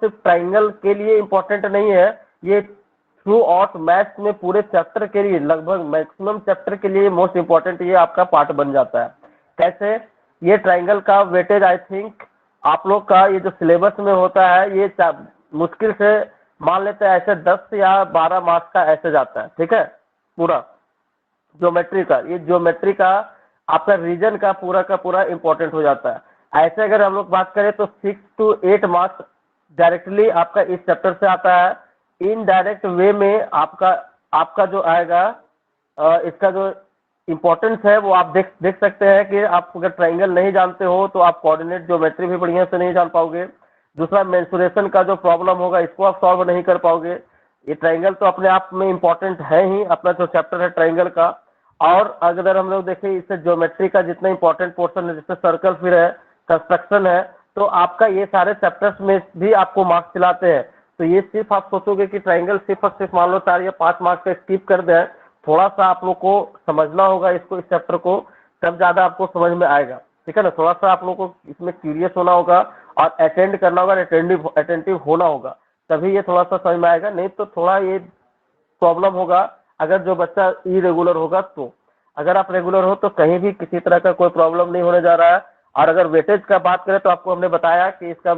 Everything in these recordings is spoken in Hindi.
सिर्फ ट्राइंगल के लिए इम्पोर्टेंट नहीं है, ये थ्रू आउट मैथ्स में पूरे चैप्टर के लिए, लगभग मैक्सिमम चैप्टर के लिए मोस्ट इम्पोर्टेंट ये आपका पार्ट बन जाता है। कैसे? ये ट्राइंगल का वेटेज आई थिंक आप लोग का ये जो सिलेबस में होता है, ये मुश्किल से मान लेते हैं ऐसे 10 या 12 मार्क्स का ऐसे जाता है, ठीक है। पूरा ज्योमेट्री का, ये ज्योमेट्री का आपका रीजन का पूरा इंपॉर्टेंट हो जाता है। ऐसे अगर हम लोग बात करें तो 6 to 8 मार्क्स डायरेक्टली आपका इस चैप्टर से आता है। इनडायरेक्ट वे में आपका जो आएगा इसका जो इम्पोर्टेंस है वो आप देख सकते हैं कि आप अगर ट्राइंगल नहीं जानते हो तो आप कोऑर्डिनेट ज्योमेट्री भी बढ़िया से नहीं जान पाओगे। दूसरा, मेंसुरेशन का जो प्रॉब्लम होगा इसको आप सॉल्व नहीं कर पाओगे। ये ट्राइंगल तो अपने आप में इम्पोर्टेंट है ही, अपना जो चैप्टर है ट्राइंगल का। और अगर हम लोग देखें इससे ज्योमेट्री का जितना इंपॉर्टेंट पोर्शन है, जैसे सर्कल फिर है, कंस्ट्रक्शन है, तो आपका ये सारे चैप्टर्स में भी आपको मार्क्स दिलाते हैं। तो ये सिर्फ आप सोचोगे कि ट्राइंगल सिर्फ और सिर्फ मान लो 4 या 5 मार्क्स का स्किप कर दें, थोड़ा सा आप लोग को समझना होगा इसको, इस चैप्टर को, तब ज्यादा आपको समझ में आएगा, ठीक है ना। थोड़ा सा आप लोग को इसमें क्यूरियस होना होगा और अटेंड करना होगा, अटेंटिव होना होगा, तभी ये थोड़ा सा समझ में आएगा। नहीं तो थोड़ा ये प्रॉब्लम होगा अगर जो बच्चा इरेगुलर होगा तो। अगर आप रेगुलर हो तो कहीं भी किसी तरह का कोई प्रॉब्लम नहीं होने जा रहा है। और अगर वेटेज का बात करें तो आपको हमने बताया कि इसका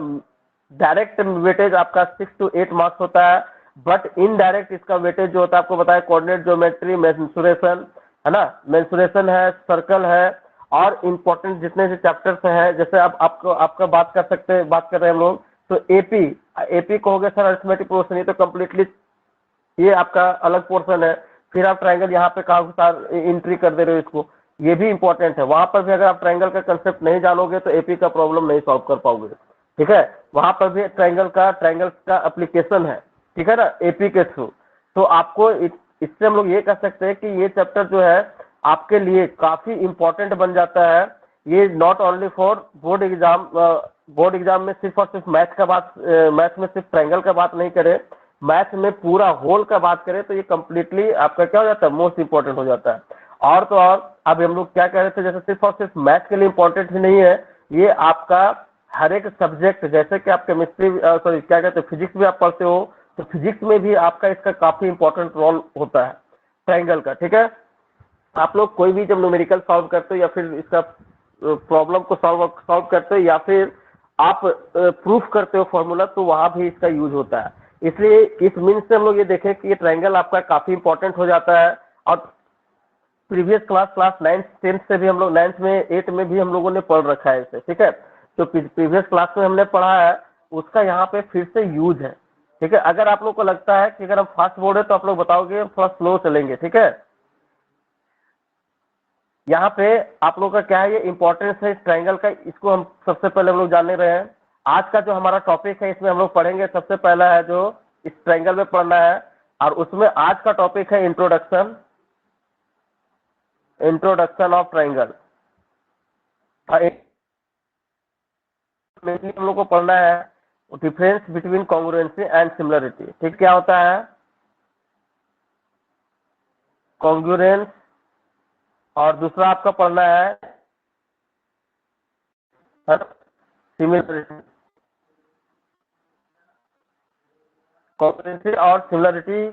डायरेक्ट वेटेज आपका 6 to 8 मार्क्स होता है, बट इनडायरेक्ट इसका वेटेज जो होता है आपको बताया कोऑर्डिनेट ज्योमेट्री, मेंसुरेशन है ना, मेंसुरेशन है, सर्कल है, और इम्पोर्टेंट जितने से चैप्टर्स हैं, जैसे अब आपका बात कर रहे हैं हम लोग, तो एपी कहोगे सर अरिथमेटिक पोर्शन, ये तो कम्प्लीटली ये आपका अलग पोर्शन है। फिर आप ट्राइंगल यहाँ पे काफी एंट्री कर दे रहे हो इसको, ये भी इंपॉर्टेंट है। वहां पर भी अगर आप ट्राइंगल का कंसेप्ट नहीं जानोगे तो एपी का प्रॉब्लम नहीं सॉल्व कर पाओगे, ठीक है। वहां पर भी ट्राइंगल का एप्लीकेशन है, ठीक है ना, एपी के थ्रू। तो आपको इससे हम लोग ये कह सकते हैं कि ये चैप्टर जो है आपके लिए काफी इंपॉर्टेंट बन जाता है। ये not only for board exam में सिर्फ और सिर्फ मैथ में सिर्फ ट्राइंगल का बात नहीं करें, मैथ में पूरा होल का बात करें तो ये कम्प्लीटली आपका क्या हो जाता है, मोस्ट इंपॉर्टेंट हो जाता है। और तो और अब हम लोग क्या कह रहे थे, जैसे सिर्फ और सिर्फ मैथ के लिए इंपॉर्टेंट ही नहीं है, ये आपका हर एक सब्जेक्ट, जैसे कि आप केमिस्ट्री क्या कहते हैं फिजिक्स भी आप पढ़ते हो, तो फिजिक्स में भी आपका इसका काफी इंपॉर्टेंट रोल होता है ट्राइंगल का, ठीक है। आप लोग कोई भी जब न्यूमेरिकल सॉल्व करते हो या फिर इसका प्रॉब्लम को सॉल्व करते हो या फिर आप प्रूफ करते हो फॉर्मूला, तो वहां भी इसका यूज होता है। इसलिए इस मीन्स से हम लोग ये देखें कि ये ट्राइंगल आपका काफी इंपॉर्टेंट हो जाता है। और प्रीवियस क्लास 9th 10th से भी हम लोग 9th में 8th में भी हम लोगों ने पढ़ रखा है इसे, ठीक है। तो प्रीवियस क्लास में हमने पढ़ा है उसका यहाँ पे फिर से यूज है, ठीक है। अगर आप लोग को लगता है कि अगर हम फास्ट बोर्ड है तो आप लोग बताओगे हम थोड़ा स्लो चलेंगे, ठीक है। यहाँ पे आप लोग का क्या है, ये इंपॉर्टेंस है इस ट्राइंगल का, इसको हम सबसे पहले हम लोग जानने रहे हैं। आज का जो हमारा टॉपिक है इसमें हम लोग पढ़ेंगे, सबसे पहला है जो इस ट्राइंगल में पढ़ना है, और उसमें आज का टॉपिक है इंट्रोडक्शन ऑफ ट्राइंगल। हम लोग को पढ़ना है difference between congruency and similarity, ठीक। क्या होता है कॉन्ग्रुएंस, और दूसरा आपका पढ़ना है सिमिलरिटी। कॉन्ग्रुएंसी और सिमिलरिटी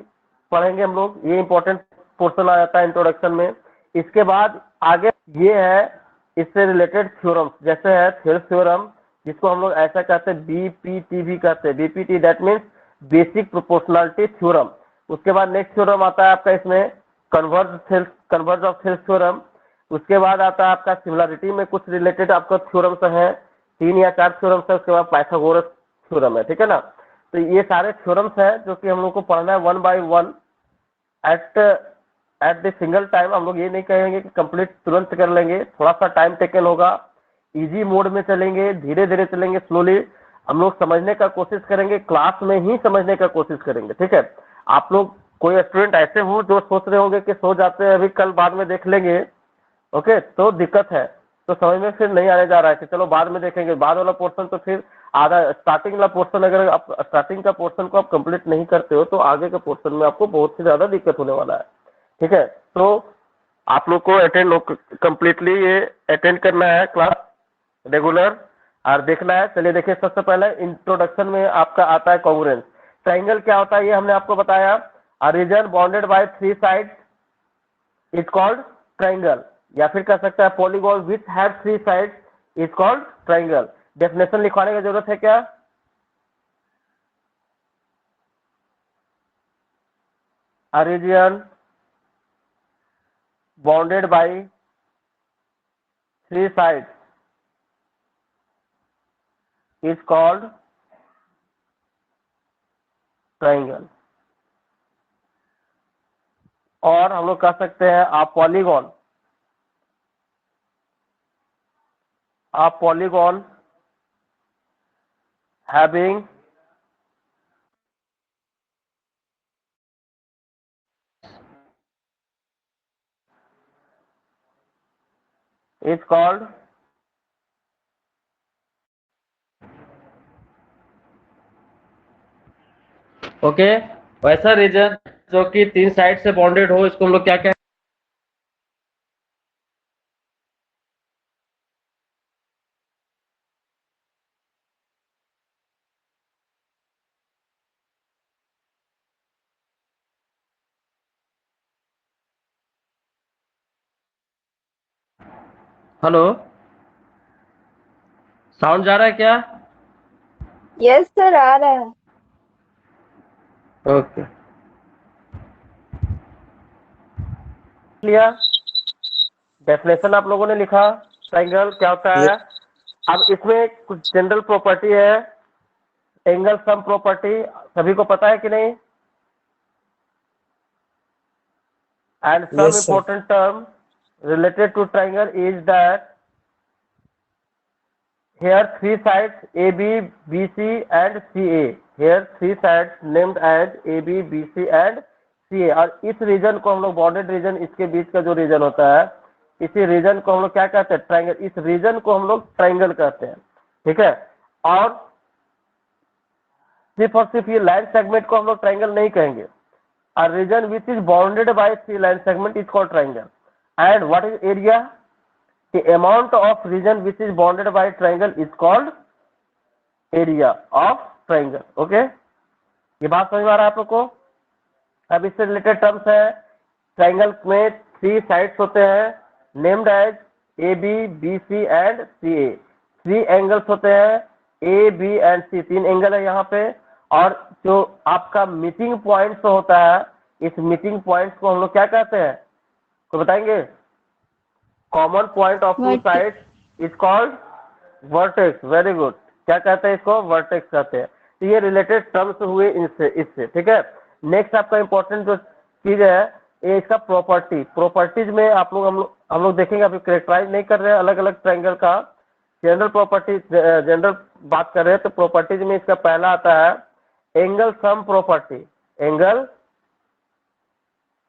पढ़ेंगे हम लोग, ये इंपॉर्टेंट पोर्शन आ जाता है इंट्रोडक्शन में। इसके बाद आगे ये है इससे रिलेटेड थ्योरम, जैसे है थेल्स थ्योरम, जिसको हम लोग ऐसा कहते हैं बीपीटी भी कहते हैं, BPT that means basic proportionality theorem. उसके बाद नेक्स्ट थ्योरम आता है आपका इसमें कन्वर्ज ऑफ थेल्स थ्योरम। उसके बाद आता है आपका सिमिलरिटी में कुछ रिलेटेड आपका थ्योरम्स हैं, 3 या 4 थ्योरम्स है। उसके बाद पाइथागोरस थ्योरम है, ठीक है ना। तो ये सारे थ्योरम्स हैं जो कि हम लोग को पढ़ना है 1 by 1 at the single time. हम लोग ये नहीं कहेंगे कि कंप्लीट तुरंत कर लेंगे, थोड़ा सा टाइम टेकन होगा, इजी मोड में चलेंगे, धीरे धीरे चलेंगे, स्लोली हम लोग समझने का कोशिश करेंगे, क्लास में ही समझने का कोशिश करेंगे, ठीक है। आप लोग कोई स्टूडेंट ऐसे हो जो सोच रहे होंगे कि सो जाते हैं अभी कल बाद में देख लेंगे, ओके, तो दिक्कत है, तो समझ में फिर नहीं आने जा रहा है कि चलो बाद में देखेंगे। बाद वाला पोर्शन तो फिर आधा, स्टार्टिंग वाला पोर्शन अगर आप स्टार्टिंग का पोर्शन को आप कंप्लीट नहीं करते हो तो आगे के पोर्शन में आपको बहुत ही ज्यादा दिक्कत होने वाला है, ठीक है। तो आप लोग को कम्प्लीटली ये अटेंड करना है क्लास रेगुलर, और देखना है। चलिए देखिए, सबसे पहले इंट्रोडक्शन में आपका आता है कॉन्ग्रुएंस। ट्राइंगल क्या होता है ये हमने आपको बताया। A region bounded by 3 sides is called triangle, या फिर कह सकते हैं polygon which have 3 sides is called triangle. Definition लिखवाने की जरूरत है क्या? A region bounded by 3 sides is called triangle. और हम लोग कह सकते हैं आप polygon having is called okay. वैसा रीजन जो कि 3 साइड से बाउंडेड हो, इसको हम लोग क्या कहते हैं? हेलो, साउंड जा रहा है क्या? यस सर, आ रहा है। ओके, लिया। डेफिनेशन आप लोगों ने लिखा, ट्राइंगल क्या होता है। अब इसमें कुछ जनरल प्रॉपर्टी है, एंगल सम प्रॉपर्टी, सभी को पता है कि नहीं? And sum Yes, sir. important term related to triangle is that here 3 sides AB, BC and CA. Here 3 sides named as AB, BC and CA। और इस रीजन को हम लोग बॉर्डर्ड रीजन, इसके बीच का जो रीजन होता है, इसी रीजन को हम लोग क्या कहते हैं? ट्राइंगल। इस रीजन को हम लोग ट्राइंगल कहते हैं, ठीक है। और सिर्फ ये लाइन सेगमेंट को हम लोग ट्राइंगल नहीं कहेंगे। A region which is bounded by 3 line segment is called triangle. And what is area? The amount of region which is bounded by triangle is called area of triangle. Okay? ये बात समझ में आ रहा है आप लोग को? अब इससे रिलेटेड टर्म्स है। ट्राइंगल में 3 साइड्स होते हैं, named as A B, B C and C A. 3 angles होते हैं, A B and C, 3 angle है यहाँ पे। और जो आपका मीटिंग पॉइंट होता है, इस मीटिंग पॉइंट्स को हम लोग क्या कहते हैं? तो बताएंगे। Common point of 2 sides is called vertex. Very good. क्या कहते हैं इसको? वर्टेक्स कहते हैं। तो ये रिलेटेड टर्म्स हुए इससे, ठीक है। नेक्स्ट आपका इंपॉर्टेंट जो चीज है, ये इसका प्रॉपर्टीज में आप लोग हम लोग देखेंगे। अभी कैरेक्टराइज नहीं कर रहे हैं अलग अलग ट्राइंगल का, जनरल बात कर रहे हैं। तो प्रॉपर्टीज में इसका पहला आता है angle sum property. Angle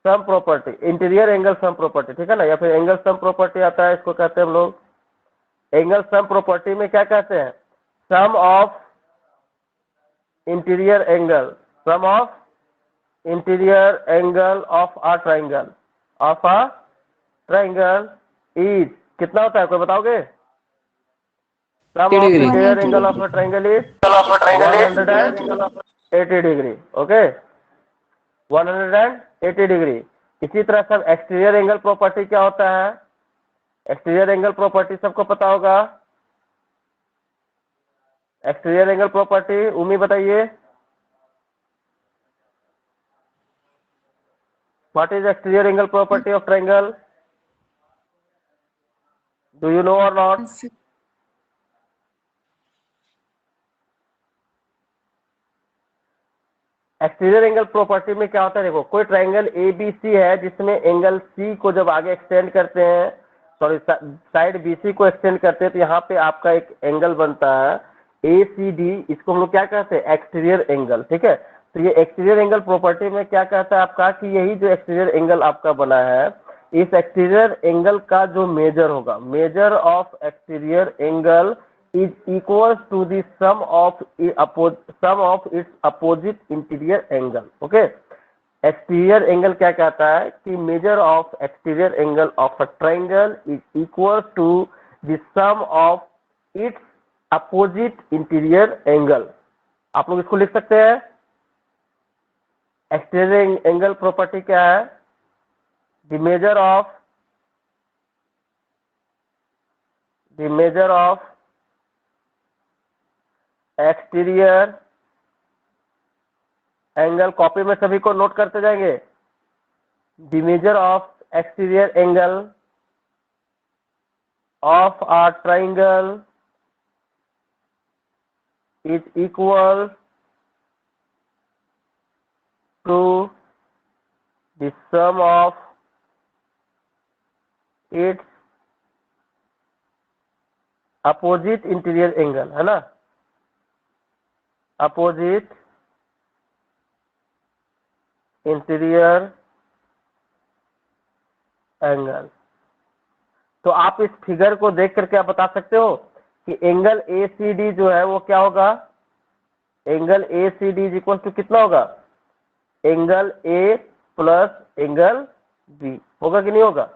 sum property, interior angle sum property, ठीक है ना। या फिर एंगल सम प्रॉपर्टी आता है, इसको कहते हैं हम लोग एंगल सम प्रॉपर्टी में क्या कहते हैं? Sum of interior angle, sum of interior angle of a triangle, is कितना होता है? कोई बताओगे? Sum of interior angle of a triangle is 180 degree. Okay, 180 degree. इसी तरह सब एक्सटीरियर एंगल प्रॉपर्टी क्या होता है? एक्सटीरियर एंगल प्रॉपर्टी सबको पता होगा। एक्सटीरियर एंगल प्रॉपर्टी उम्मी बताइए, what is exterior angle property of triangle? Do you know और नॉट? एक्सटीरियर एंगल प्रॉपर्टी में क्या होता है? देखो, कोई ट्राइंगल ए बी सी है, जिसमें एंगल सी को जब आगे एक्सटेंड करते हैं, सॉरी साइड बी सी को एक्सटेंड करते हैं, तो यहाँ पे आपका एक एंगल बनता है ए सी डी। इसको हम लोग क्या कहते हैं? एक्सटीरियर एंगल, ठीक है। तो ये एक्सटीरियर एंगल प्रॉपर्टी में क्या कहता है आपका, कि यही जो एक्सटीरियर एंगल आपका बना है, इस एक्सटीरियर एंगल का जो मेजर होगा, major of exterior angle is equals to the sum of its opposite interior angle. Okay, exterior angle क्या कहता है कि measure of exterior angle of a triangle is equal to the sum of its opposite interior angle, आप लोग इसको लिख सकते हैं। एक्सटीरियर एंगल प्रॉपर्टी क्या है? The major of exterior angle, copy में सभी को नोट करते जाएंगे। The major of exterior angle of a triangle is equal to the sum of its opposite interior angle, है ना? Opposite interior angle. तो आप इस फिगर को देख करके आप बता सकते हो कि एंगल ACD जो है वो क्या होगा? Angle ACD is equal to कितना होगा? Angle A plus angle B होगा कि नहीं होगा?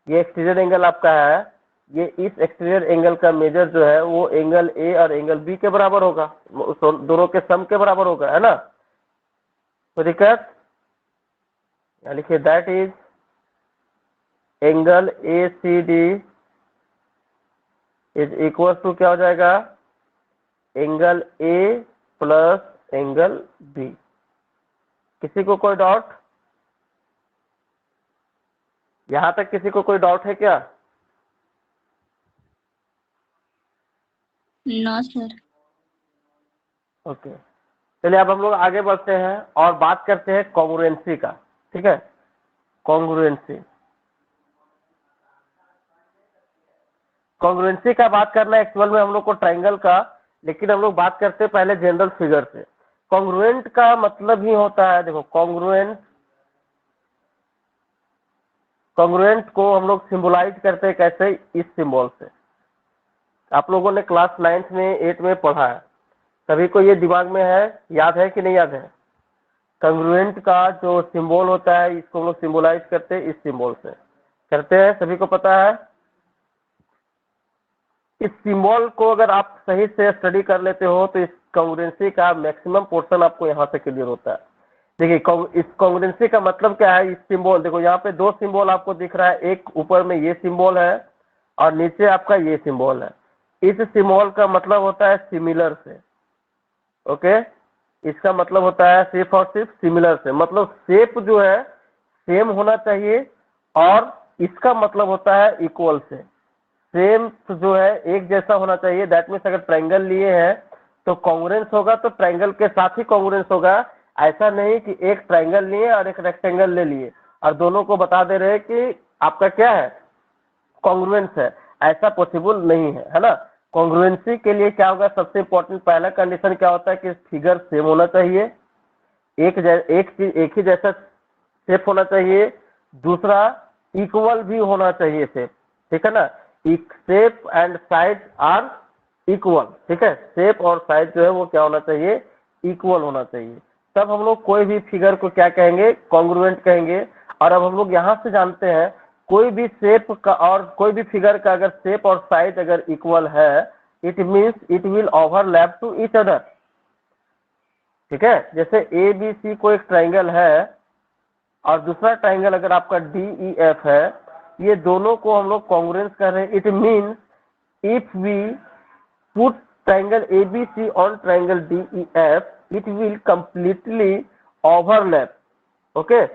ये एक्सटीरियर एंगल आपका है, ये इस एक्सटीरियर एंगल का मेजर जो है वो एंगल A और एंगल B के बराबर होगा, दोनों के सम के बराबर होगा, है ना? तो दिक्कत लिखिए that is angle ACD is equal to क्या हो जाएगा? Angle A plus angle B। किसी को कोई डाउट? यहां तक किसी को कोई डाउट है क्या? No sir. ओके, चलिए अब हम लोग आगे बढ़ते हैं और बात करते हैं कॉन्ग्रुएंसी का। ठीक है, कॉन्ग्रुएंसी का बात करना है एक्चुअल में हम लोग को ट्राइंगल का, लेकिन हम लोग बात करते हैं पहले जनरल फिगर से। कॉन्ग्रुएंट का मतलब ही होता है, देखो कॉन्ग्रुएंट को हम लोग सिंबलाइज करते हैं कैसे? इस सिंबल से। आप लोगों ने क्लास 9th में 8 में पढ़ा है, सभी को ये दिमाग में है, याद है कि नहीं याद है? कॉन्ग्रुएंट का जो सिंबल होता है इसको हम लोग सिंबलाइज करते हैं इस सिंबल से, करते हैं, सभी को पता है। इस सिंबल को अगर आप सही से स्टडी कर लेते हो तो इस कॉन्ग्रुएंसी का मैक्सिमम पोर्शन आपको यहाँ से क्लियर होता है। देखिए इस कॉन्ग्रुएंसी का मतलब क्या है? इस सिंबल, देखो यहाँ पे दो सिंबल आपको दिख रहा है, एक ऊपर में ये सिंबल है और नीचे आपका ये सिंबल है। इस सिंबल का मतलब होता है सिमिलर से। ओके, इसका मतलब होता है सिर्फ और सिर्फ सिमिलर से, मतलब शेप जो है सेम होना चाहिए, और इसका मतलब होता है इक्वल से। सेम जो है एक जैसा होना चाहिए, दैट मीन्स अगर ट्रायंगल लिए हैं तो कॉन्ग्रुएंस होगा तो ट्रायंगल के साथ ही कॉन्ग्रुएंस होगा। ऐसा नहीं कि एक ट्रायंगल लिए और एक रेक्टेंगल ले लिए और दोनों को बता दे रहे कि आपका क्या है? कॉन्ग्रुएंस है, ऐसा पॉसिबल नहीं है, है ना? कॉन्ग्रुएंसी के लिए क्या होगा? सबसे इंपॉर्टेंट पहला कंडीशन क्या होता है कि फिगर सेम होना चाहिए, एक ही जैसा शेप होना चाहिए। दूसरा इक्वल भी होना चाहिए शेप, ठीक है ना? Shape and size are equal, ठीक है? शेप और साइज जो है वो क्या होना चाहिए? इक्वल होना चाहिए। तब हम लोग कोई भी फिगर को क्या कहेंगे? कॉन्ग्रुएंट कहेंगे। और अब हम लोग यहाँ से जानते हैं कोई भी शेप का और कोई भी फिगर का अगर शेप और साइज अगर इक्वल है, it means it will overlap to each other. ठीक है, जैसे ABC को एक ट्रायंगल है और दूसरा ट्रायंगल अगर आपका DEF है, ये दोनों को हम लोग कॉन्ग्रुएंस कर रहे हैं। It means if we put triangle ABC on triangle DEF, it will completely overlap, okay,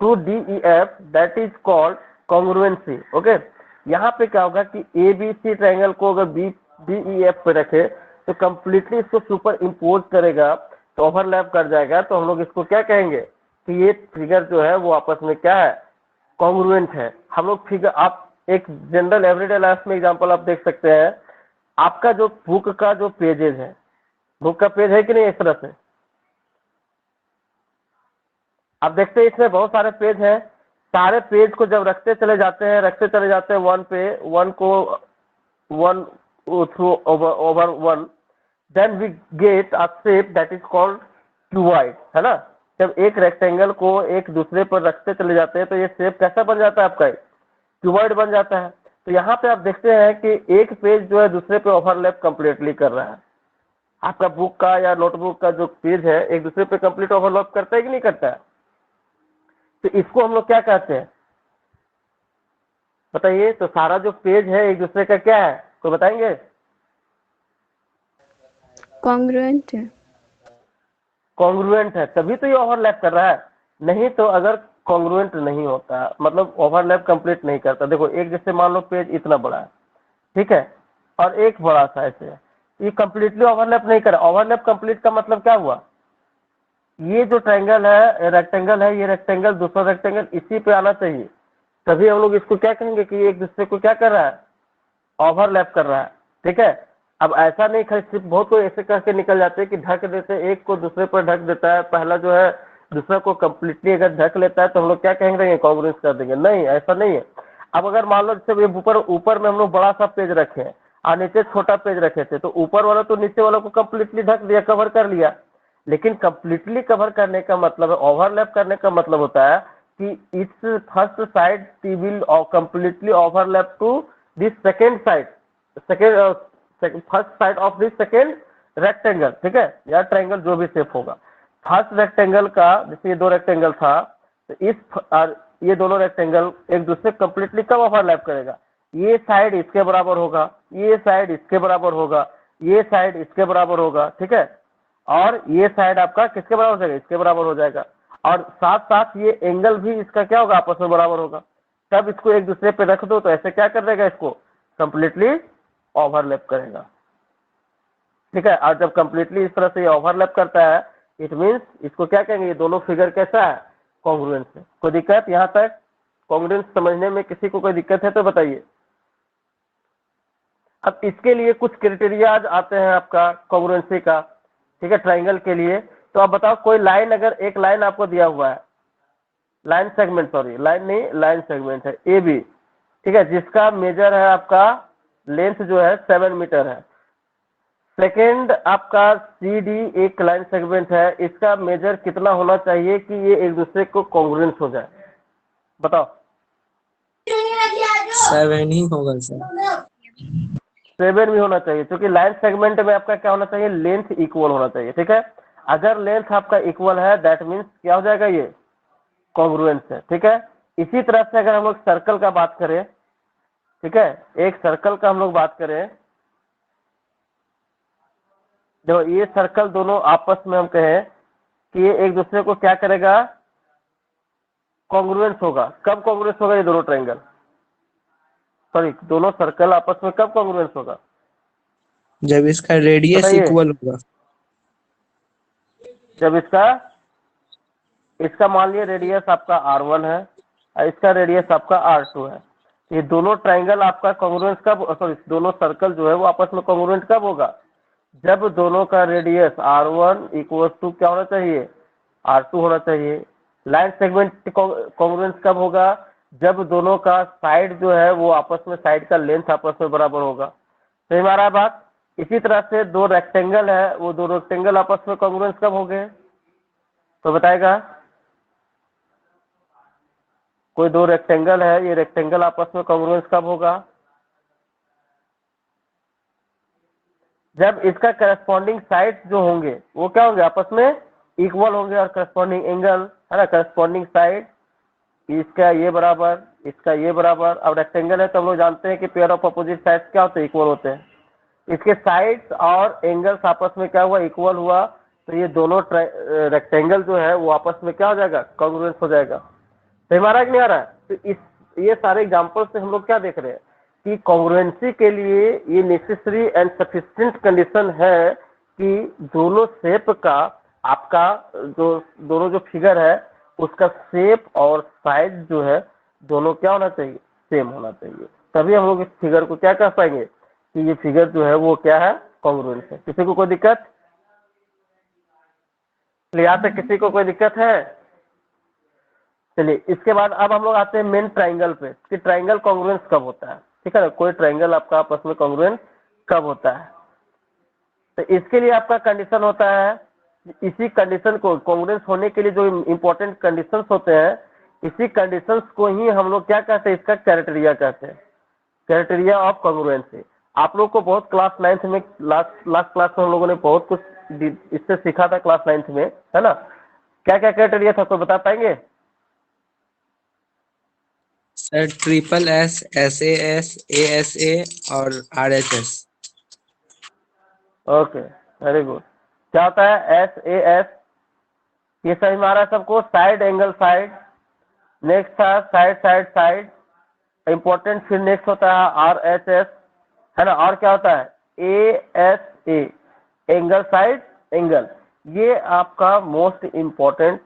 to DEF, that is called congruency, okay। यहाँ पे क्या होगा कि ABC ट्रायंगल को अगर DEF पे रखे तो कंप्लीटली इसको सुपर इम्पोज करेगा तो ओवरलैप कर जाएगा, तो हम लोग इसको क्या कहेंगे कि ये फिगर जो है वो आपस में क्या है? कॉन्ग्रुएंट है। हम लोग फिगर, आप एक जनरल एवरीडे लाइफ में एग्जांपल आप देख सकते हैं, आपका जो बुक का जो पेजेज है, बुक का पेज है कि नहीं? इस तरह से आप देखते हैं इसमें बहुत सारे पेज हैं, सारे पेज को जब रखते चले जाते हैं one through over one, then we get a shape that is called cuboid, है ना? जब एक रेक्टेंगल को एक दूसरे पर रखते चले जाते हैं तो ये शेप कैसा बन जाता है? आपका क्यूबॉइड बन जाता है। तो यहाँ पे आप देखते हैं कि एक पेज जो है दूसरे पे ओवरलैप कंप्लीटली कर रहा है। आपका बुक का या नोटबुक का जो पेज है एक दूसरे पे कंप्लीट ओवरलैप करता है कि नहीं करता है? तो इसको हम लोग क्या कहते हैं बताइए? तो सारा जो पेज है एक दूसरे का क्या है, तो बताएंगे? कॉन्ग्रुएंट है। कॉन्ग्रुएंट है, तभी तो ये ओवरलैप कर रहा है। नहीं तो अगर कॉन्ग्रुएंट नहीं होता, मतलब ओवरलैप कंप्लीट नहीं करता। देखो एक जैसे मान लो पेज इतना बड़ा है, ठीक है, और एक बड़ा सा ऐसे है, ये कंप्लीटली ओवरलैप नहीं कर रहा। ओवरलैप कंप्लीट का मतलब क्या हुआ? ये जो ट्रायंगल है, रेक्टेंगल है, ये रेक्टेंगल दूसरा रेक्टेंगल इसी पे आना चाहिए, तभी हम लोग इसको क्या कहेंगे कि ये एक दूसरे को क्या कर रहा है, ओवरलैप कर रहा है। ठीक है, अब ऐसा नहीं खाली सिर्फ बहुत कोई ऐसे करके निकल जाते हैं कि ढक देते हैं, एक को दूसरे पर ढक देता है, पहला जो है दूसरा को कंप्लीटली अगर ढक लेता है तो हम लोग क्या कहेंगे, कॉन्ग्रुएंस कर देंगे। नहीं, ऐसा नहीं है। अब अगर मान लो जैसे ऊपर ऊपर में हम लोग बड़ा सा पेज रखे हैं और नीचे छोटा पेज रखे थे, तो ऊपर वाला तो नीचे वाला को कंप्लीटली ढक दिया, कवर कर लिया। लेकिन कंप्लीटली कवर करने का मतलब है, ओवरलैप करने का मतलब होता है कि it's first side will completely overlap to this second side, first side of this second rectangle. ठीक है, या ट्रायंगल जो भी शेप होगा, फर्स्ट रेक्टेंगल का, जैसे ये दो रेक्टेंगल था, तो इस और ये दोनों रेक्टेंगल एक दूसरे कंप्लीटली कब ओवरलैप करेगा? ये साइड इसके बराबर होगा, ये साइड इसके बराबर होगा, ये साइड इसके बराबर होगा। ठीक है, और ये साइड आपका किसके बराबर हो जाएगा? इसके बराबर हो जाएगा। और साथ साथ ये एंगल भी इसका क्या होगा? आपस में बराबर होगा। तब इसको एक दूसरे पे रख दो तो ऐसे क्या कर देगा? इसको कंप्लीटली ओवरलैप करेगा। ठीक है, और जब कंप्लीटली इस तरह से ये ओवरलैप करता है, इट मीन्स इसको क्या कहेंगे? ये दोनों फिगर कैसा है? कॉन्ग्रुएंस है। कोई दिक्कत यहाँ तक? कॉन्ग्रुएंस समझने में किसी को कोई दिक्कत है तो बताइए। अब इसके लिए कुछ क्राइटेरिया आते हैं आपका कॉन्ग्रुएंसी का। ठीक है, ट्रायंगल के लिए। तो आप बताओ, कोई लाइन, अगर एक लाइन आपको दिया हुआ है, लाइन सेगमेंट, सॉरी लाइन नहीं, लाइन सेगमेंट है ए बी, ठीक है, जिसका मेजर है आपका लेंथ जो है 7 मीटर है। सेकेंड आपका सी डी एक लाइन सेगमेंट है, इसका मेजर कितना होना चाहिए कि ये एक दूसरे को कॉन्ग्रुएंस हो जाए? बताओ। 7 ही होगा सर। 7 भी होना चाहिए, क्योंकि लाइन सेगमेंट में आपका क्या होना चाहिए? लेंथ इक्वल होना चाहिए। ठीक है, अगर लेंथ आपका इक्वल है दैट मीन्स क्या हो जाएगा? ये कॉन्ग्रुएंस है। ठीक है, इसी तरह से अगर हम लोग सर्कल का बात करें, ठीक है, एक सर्कल का हम लोग बात करें, जो ये सर्कल दोनों आपस में हम कहें कि ये एक दूसरे को क्या करेगा? कॉन्ग्रुएंस होगा। कब कॉन्ग्रुएंस होगा? ये दोनों ट्रायंगल, सॉरी दोनों सर्कल आपस में कब कॉन्ग्रुएंस होगा? जब इसका रेडियस बताइए। इक्वल होगा। जब इसका मान लिया रेडियस आपका r1 है और इसका रेडियस आपका r2 है, ये दोनों ट्रायंगल आपका कॉन्ग्रुएंस कब, सॉरी दोनों सर्कल जो है वो आपस में कॉन्ग्रुएंट कब होगा? जब दोनों का रेडियस r1 इक्वल टू क्या होना चाहिए? r2 होना चाहिए। लाइन सेगमेंट कॉन्ग्रुएंस कब होगा? जब दोनों का साइड जो है वो आपस में, साइड का लेंथ आपस में बराबर होगा। सही हमारा बात। इसी तरह से दो रेक्टेंगल है, वो दो रेक्टेंगल आपस में कॉन्ग्रुएंस कब हो गए? तो बताएगा कोई? दो रेक्टेंगल है, ये रेक्टेंगल आपस में कॉन्ग्रुएंस कब होगा? जब इसका करस्पॉन्डिंग साइड जो होंगे वो क्या होंगे? आपस में इक्वल होंगे, और करस्पॉन्डिंग एंगल है ना, करस्पॉन्डिंग साइड, इसका ये बराबर, इसका ये बराबर। अब रेक्टेंगल है तो हम लोग जानते हैं कि पेयर ऑफ अपोजिट साइड्स क्या होते हैं? इक्वल होते हैं। इसके साइड्स और एंगल्स आपस में क्या हुआ? इक्वल हुआ। तो ये दोनों रेक्टेंगल जो है वो आपस में क्या हो जाएगा? कॉन्ग्रुएंस हो जाएगा। सही हमारा कि नहीं आ रहा है? तो इस ये सारे एग्जांपल से हम लोग क्या देख रहे हैं कि कॉन्ग्रुएंसी के लिए ये नेसेसरी एंड सफिशिएंट कंडीशन है कि दोनों शेप का, आपका जो दोनों जो फिगर है उसका शेप और साइज जो है दोनों क्या होना चाहिए? सेम होना चाहिए। तभी हम लोग इस फिगर को क्या कह पाएंगे कि ये फिगर जो है वो क्या है? कॉन्ग्रुएंस है। किसी को कोई दिक्कत? यहाँ तक किसी को कोई दिक्कत है? चलिए, इसके बाद अब हम लोग आते हैं मेन ट्रायंगल पे कि ट्रायंगल कॉन्ग्रुएंस कब होता है। ठीक है ना, कोई ट्रायंगल आपका आपस में कॉन्ग्रुएंस कब होता है? तो इसके लिए आपका कंडीशन होता है, इसी कंडीशन को, कॉन्ग्रुएंस होने के लिए जो इंपॉर्टेंट कंडीशंस होते हैं, इसी कंडीशंस को ही हम लोग क्या कहते हैं? इसका क्राइटेरिया कहते हैं। Criteria of congruency. आप लोग को बहुत क्लास 9th में लास्ट क्लास में हम लोगों ने बहुत कुछ इससे सीखा था क्लास 9th में, है ना। क्या क्या क्राइटेरिया था, कोई बता पाएंगे? सर SSS, SAS, ASA और RHS। Okay, very good. क्या होता है SAS? ये समझ में आ रहा है सबको? Side angle side. नेक्स्ट था साइड साइड साइड, इंपॉर्टेंट। फिर नेक्स्ट होता है RHS, है ना। और क्या होता है ASA, एंगल साइड एंगल। ये आपका मोस्ट इंपॉर्टेंट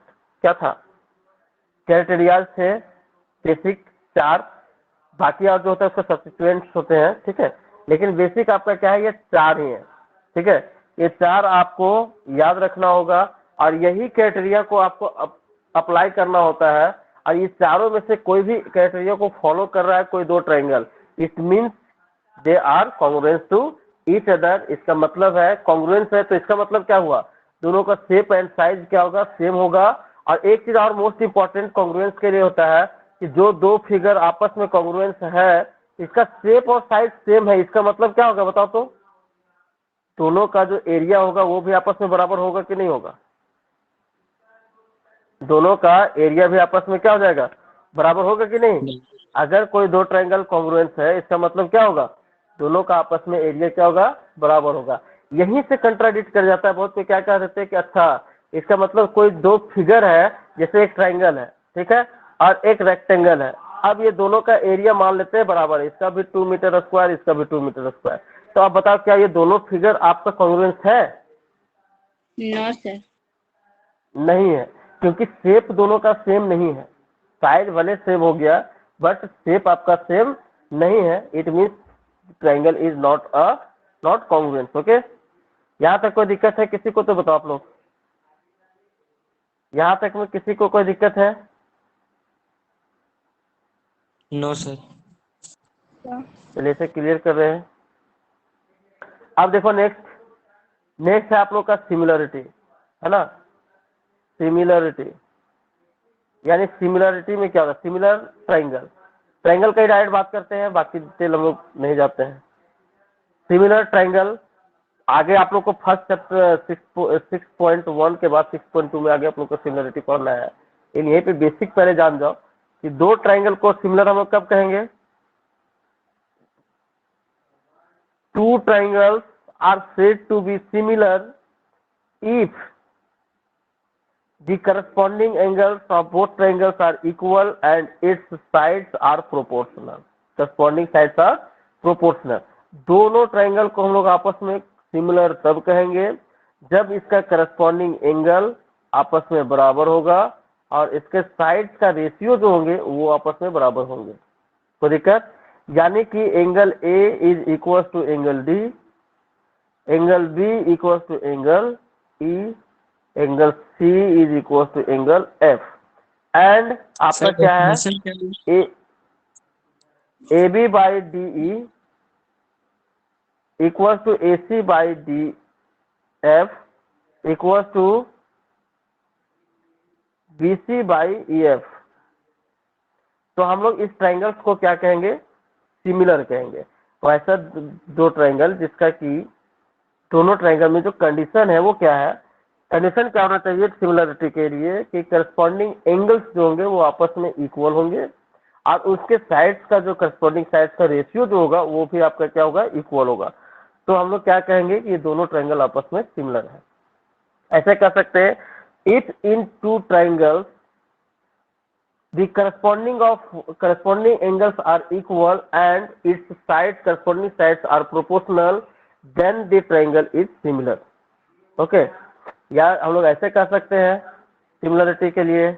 क्या था, क्राइटेरिया से बेसिक 4। बाकी और जो होता है उसके सब्स्टिट्यूएंट्स होते हैं, ठीक है। लेकिन बेसिक आपका क्या है, ये 4 ही है, ठीक है। ये 4 आपको याद रखना होगा और यही क्राइटेरिया को आपको अप्लाई करना होता है। और ये चारों में से कोई भी क्राइटेरिया को फॉलो कर रहा है कोई दो triangle, it means they are congruence to each other. इसका मतलब है कॉन्ग्रुएंस है, तो इसका मतलब क्या हुआ, दोनों का शेप एंड साइज क्या होगा, सेम होगा। और एक चीज और मोस्ट इंपॉर्टेंट कॉन्ग्रुएंस के लिए होता है कि जो दो फिगर आपस में कॉन्ग्रुएंस है, इसका शेप और साइज सेम है। इसका मतलब क्या होगा बताओ तो? दोनों का जो एरिया होगा वो भी आपस में बराबर होगा कि नहीं होगा? दोनों का एरिया भी आपस में क्या हो जाएगा, बराबर होगा कि नहीं? अगर कोई दो ट्रायंगल कॉन्ग्रुएंस है, इसका मतलब क्या होगा, दोनों का आपस में एरिया क्या होगा, बराबर होगा। यहीं से कंट्राडिक्ट कर जाता है। बहुत कोई क्या कह देते हैं कि अच्छा इसका मतलब कोई दो फिगर है, जैसे एक ट्रायंगल है, ठीक है, और एक रेक्टेंगल है। अब ये दोनों का एरिया मान लेते हैं बराबर है, इसका भी 2 मीटर स्क्वायर, इसका भी 2 मीटर स्क्वायर। तो आप बताओ क्या ये दोनों फिगर आपका कॉन्ग्रुएंस है? No sir. नहीं है, क्योंकि शेप दोनों का सेम नहीं है। साइड भले सेम हो गया बट शेप आपका सेम नहीं है। It means triangle is not congruence. Okay, यहाँ तक कोई दिक्कत है किसी को तो बताओ आप लोग। यहाँ तक में किसी को कोई दिक्कत है? No sir. चलिए इसे क्लियर कर रहे हैं। अब देखो नेक्स्ट है आप लोग का सिमिलरिटी, है ना। सिमिलरिटी यानी सिमिलरिटी में क्या होता है, सिमिलर ट्रायंगल का ही डायरेक्ट बात करते हैं, बाकी डिटेल हम लोग नहीं जाते हैं। सिमिलर ट्रायंगल आगे आप लोग को फर्स्ट चैप्टर 6.1 के बाद 6.2 में आगे आप लोग को सिमिलरिटी पढ़ना है। इन यहीं पे बेसिक पहले जान जाओ कि दो ट्रायंगल को सिमिलर हम लोग कब कहेंगे। Two triangles are said to be similar if the corresponding angles of both triangles are equal and its sides are proportional. Corresponding sides are proportional. दोनों ट्रायंगल को हम लोग आपस में सिमिलर तब कहेंगे जब इसका करस्पॉन्डिंग एंगल आपस में बराबर होगा और इसके साइड्स का रेशियो जो होंगे वो आपस में बराबर होंगे। कोई दिक्कत? यानी कि angle A is equal to angle D, angle B equal to angle E, angle C is equal to angle F. And आपका सर क्या है, डेफिनेशन क्या है? A B by D E equal to A C by D F equal to B C by E F. तो हम लोग इस ट्रायंगल्स को क्या कहेंगे, सिमिलर कहेंगे। तो ऐसा दो ट्रायंगल जिसका कि दोनों ट्रायंगल में जो कंडीशन है वो क्या है, कंडीशन क्या होना चाहिए सिमिलरिटी के लिए कि करस्पॉन्डिंग एंगल्स जो होंगे वो आपस में इक्वल होंगे और उसके साइड्स का जो करस्पॉन्डिंग साइड्स का रेशियो जो होगा वो भी आपका क्या होगा, इक्वल होगा। तो हम लोग क्या कहेंगे कि ये दोनों ट्रायंगल आपस में सिमिलर है। ऐसे कह सकते हैं if in two triangles the corresponding angles are equal and its corresponding sides are proportional, then the triangle is similar. Okay, या हम लोग ऐसे कह सकते हैं सिमिलरिटी के लिए,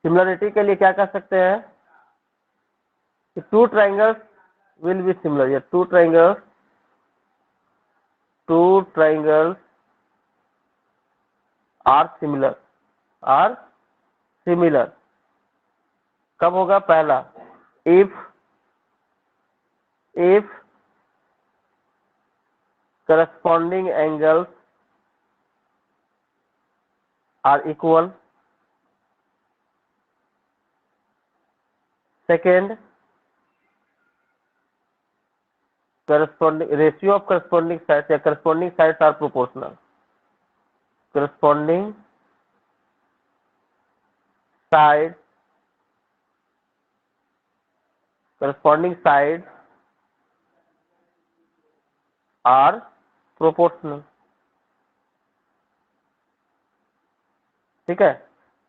सिमिलरिटी के लिए क्या कह सकते हैं कि two triangles will be similar, या टू ट्रायंगल्स आर सिमिलर कब होगा, पहला if corresponding angles are equal. Second, corresponding ratio of corresponding sides या corresponding sides are proportional. Corresponding sides are proportional. ठीक है,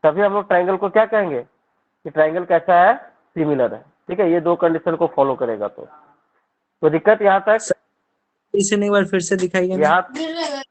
तभी हम लोग ट्राइंगल को क्या कहेंगे कि ट्राइंगल कैसा है, सिमिलर है. ठीक है, ये दो कंडीशन को फॉलो करेगा. तो दिक्कत यहाँ तक, इसे एक बार फिर से दिखाइए ना. यहाँ